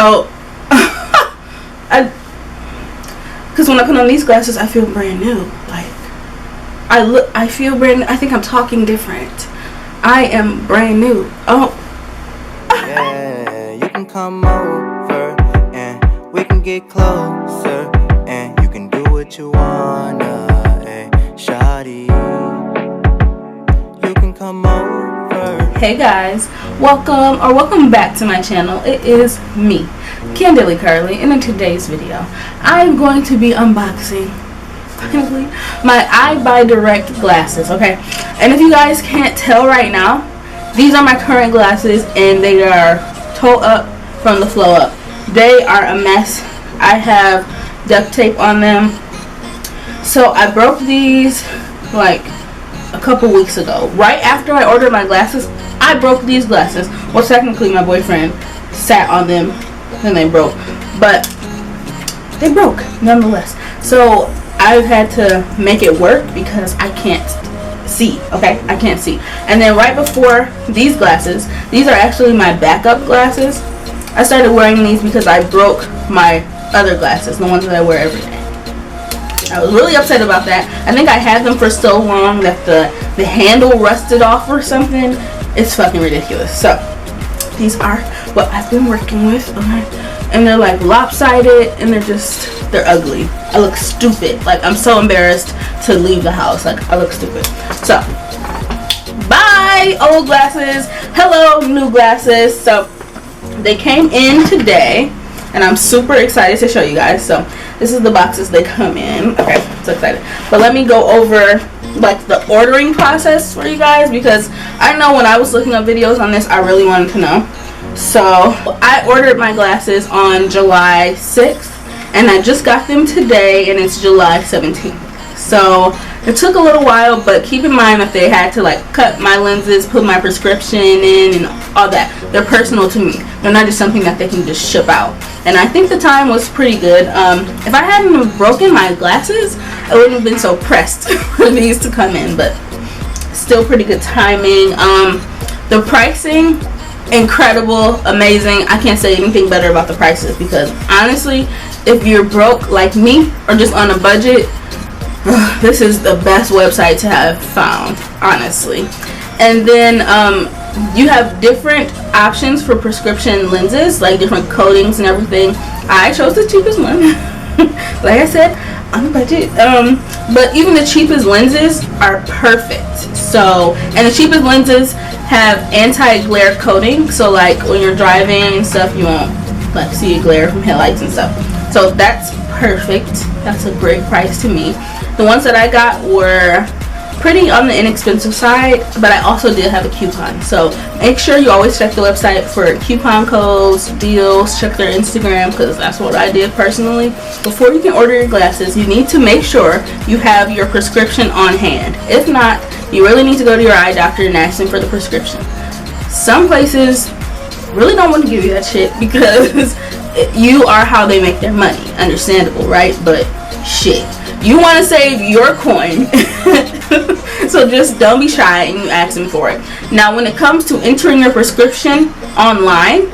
Oh, because when I put on these glasses, I feel brand new. Like, I feel brand new. I think I'm talking different. I am brand new. Oh. Yeah, you can come over and we can get closer and you can do what you wanna, hey, shawty. You can come over. Hey guys, welcome back to my channel. It is me, Candidly Curly, and in today's video, I'm going to be unboxing finally my EyeBuyDirect glasses. Okay, and if you guys can't tell right now, these are my current glasses, and they are toe up from the flow up. They are a mess. I have duct tape on them. So I broke these like a couple weeks ago. Right after I ordered my glasses, I broke these glasses. Well, technically my boyfriend sat on them and they broke, but they broke nonetheless. So I've had to make it work because I can't see. Okay, I can't see. And then right before these glasses, these are actually my backup glasses. I started wearing these because I broke my other glasses, the ones that I wear every day. I was really upset about that. I think I had them for so long that the handle rusted off or something. It's fucking ridiculous. So these are what I've been working with, and they're like lopsided, and they're ugly. I look stupid. Like, I'm so embarrassed to leave the house. Like, I look stupid. So bye old glasses, hello new glasses. So they came in today and I'm super excited to show you guys. So this is the boxes they come in. Okay, so excited. But let me go over like the ordering process for you guys, because I know when I was looking up videos on this, I really wanted to know. So I ordered my glasses on July 6th and I just got them today, and it's July 17th. So it took a little while, but keep in mind that they had to like cut my lenses, put my prescription in, and all that. They're personal to me. They're not just something that they can just ship out. And I think the time was pretty good. If I hadn't broken my glasses, I wouldn't have been so pressed for these to come in, but still pretty good timing. The pricing, incredible, amazing. I can't say anything better about the prices, because honestly, if you're broke like me or just on a budget, this is the best website to have found, honestly. And then you have different options for prescription lenses, like different coatings and everything. I chose the cheapest one. Like I said, on a budget. But even the cheapest lenses are perfect. So, and the cheapest lenses have anti-glare coating, so like when you're driving and stuff, you won't like see a glare from headlights and stuff. So that's perfect. That's a great price to me. The ones that I got were pretty on the inexpensive side, but I also did have a coupon. So make sure you always check the website for coupon codes, deals, check their Instagram, because that's what I did personally. Before you can order your glasses, you need to make sure you have your prescription on hand. If not, you really need to go to your eye doctor and ask them for the prescription. Some places really don't want to give you that shit because you are how they make their money. Understandable, right? But shit, you want to save your coin. So just don't be shy and you ask them for it. Now when it comes to entering your prescription online,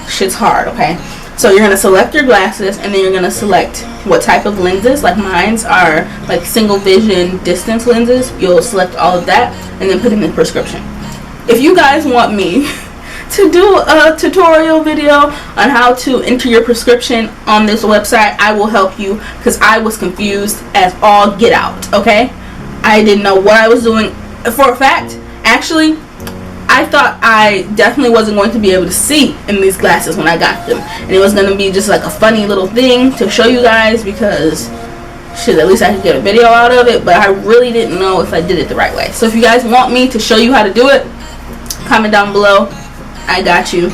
shit's hard, okay? So you're going to select your glasses, and then you're going to select what type of lenses. Like mine's are like single vision distance lenses. You'll select all of that and then put in the prescription. If you guys want me to do a tutorial video on how to enter your prescription on this website, I will help you, because I was confused as all get out, okay? I didn't know what I was doing. For a fact, actually, I thought I definitely wasn't going to be able to see in these glasses when I got them, and it was going to be just like a funny little thing to show you guys, because shit, at least I could get a video out of it. But I really didn't know if I did it the right way. So if you guys want me to show you how to do it, comment down below. I got you.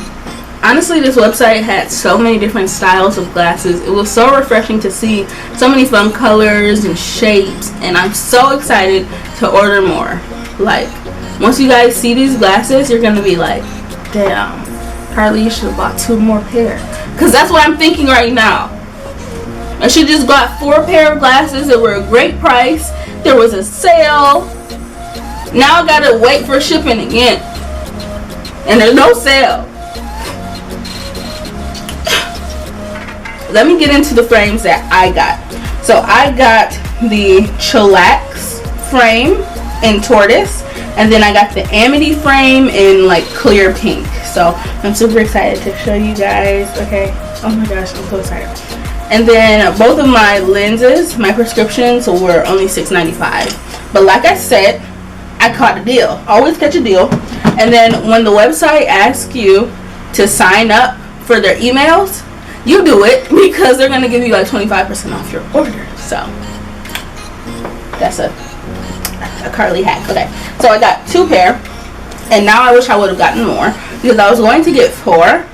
Honestly, this website had so many different styles of glasses. It was so refreshing to see so many fun colors and shapes, and I'm so excited to order more. Like, once you guys see these glasses, you're gonna be like, damn, Carly, you should have bought 2 more pair. Because that's what I'm thinking right now. I should just got 4 pair of glasses that were a great price. There was a sale. Now I gotta wait for shipping again, and there's no sale. let me get into the frames that I got. So I got the chillax frame in tortoise, and then I got the amity frame in like clear pink. So I'm super excited to show you guys. Okay, oh my gosh, I'm so excited. And then both of my lenses, my prescriptions, were only $6.95. But like I said, I caught a deal. Always catch a deal. And then when the website asks you to sign up for their emails, you do it, because they're gonna give you like 25% off your order. So that's a Carly hack. Okay, so I got 2 pair, and now I wish I would have gotten more, because I was going to get 4,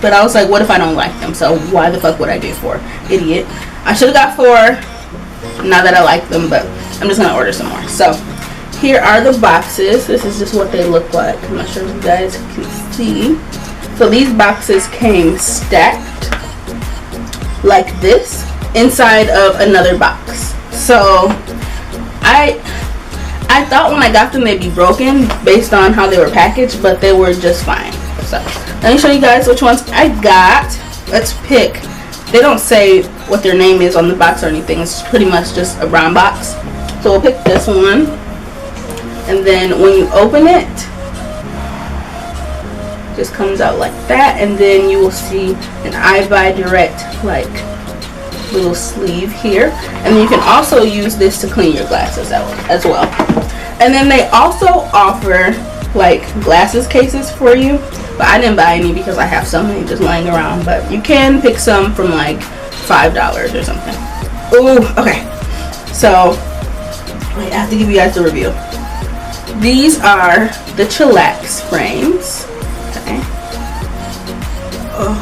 but I was like, what if I don't like them? So why the fuck would I do 4? Idiot. I should have got 4 now that I like them, but I'm just gonna order some more. So here are the boxes. This is just what they look like. I'm not sure if you guys can see. So these boxes came stacked like this inside of another box. So I thought when I got them they'd be broken based on how they were packaged, but they were just fine. So let me show you guys which ones I got. Let's pick. They don't say what their name is on the box or anything. It's pretty much just a brown box. So we'll pick this one, and then when you open it, just comes out like that, and then you will see an EyeBuyDirect like little sleeve here, and then you can also use this to clean your glasses out as well. And then they also offer like glasses cases for you, but I didn't buy any because I have so many just lying around, but you can pick some from like $5 or something. Ooh, okay, so wait, I have to give you guys the review. These are the chillax frames. Okay. Oh,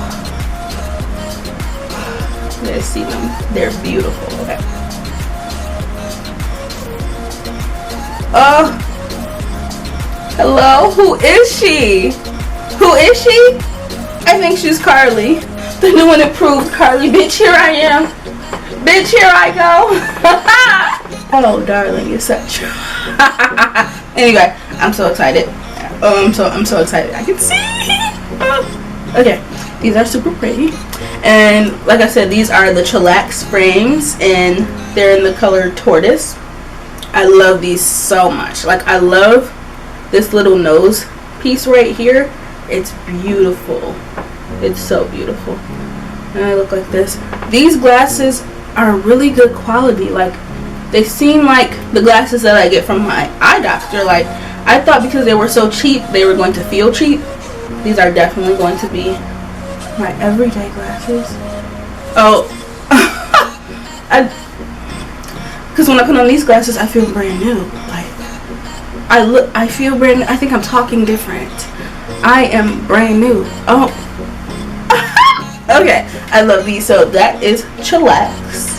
you guys see them? They're beautiful. Okay. Oh, hello. Who is she? Who is she? I think she's Carly, the new and improved Carly. Bitch, here I am. Bitch, here I go. Oh, darling, you're such. Anyway, I'm so excited. I'm so excited. I can see. Okay, these are super pretty, and like I said, these are the chillax frames, and they're in the color tortoise. I love these so much. Like, I love this little nose piece right here. It's beautiful. It's so beautiful. And I look like this. These glasses are really good quality. Like, they seem like the glasses that I get from my eye doctor. Like, I thought because they were so cheap, they were going to feel cheap. These are definitely going to be my everyday glasses. Oh, because when I put on these glasses, I feel brand new. Like, I feel brand new. I think I'm talking different. I am brand new. Oh, okay. I love these. So that is chillax.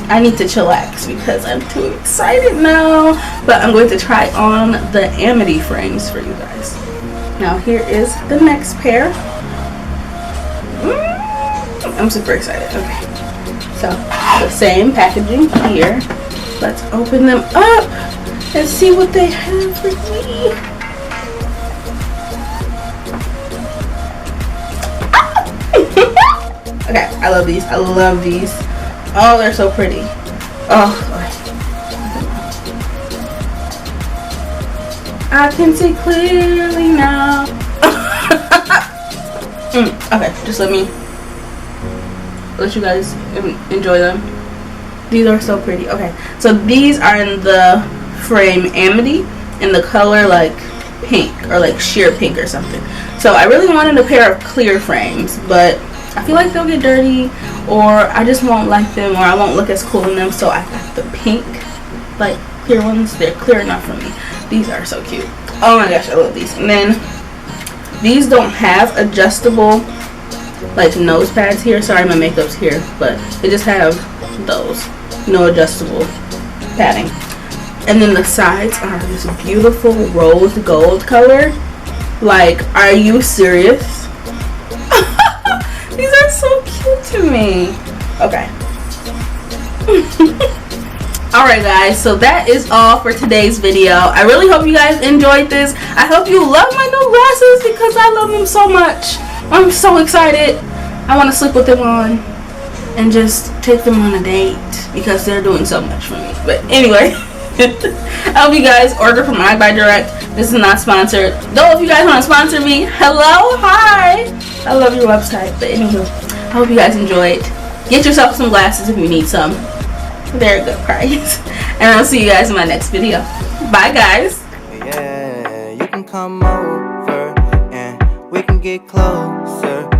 I need to chillax because I'm too excited now. But I'm going to try on the amity frames for you guys. Now here is the next pair. I'm super excited. Okay. So the same packaging here. Let's open them up and see what they have for me. Okay, I love these. I love these. Oh, they're so pretty. Oh, I can see clearly now. Okay, just let you guys enjoy them. These are so pretty. Okay, so these are in the frame amity in the color like pink or like sheer pink or something. So I really wanted a pair of clear frames, but I feel like they'll get dirty, or I just won't like them, or I won't look as cool in them. So I got the pink, like clear ones. They're clear enough for me. These are so cute. Oh my gosh, I love these. And then these don't have adjustable like nose pads here. Sorry, my makeup's here, but they just have those, no adjustable padding. And then the sides are this beautiful rose gold color. Like, are you serious? These are so cute to me. Okay. Alright guys, so that is all for today's video. I really hope you guys enjoyed this. I hope you love my new glasses because I love them so much. I'm so excited. I want to sleep with them on. and just take them on a date because they're doing so much for me. But anyway, I hope you guys order from EyeBuyDirect. This is not sponsored. Though if you guys want to sponsor me, hello, hi. I love your website. But anywho, I hope you guys enjoyed. Get yourself some glasses if you need some. They're a good price. And I'll see you guys in my next video. Bye, guys. Yeah, you can come over and we can get closer.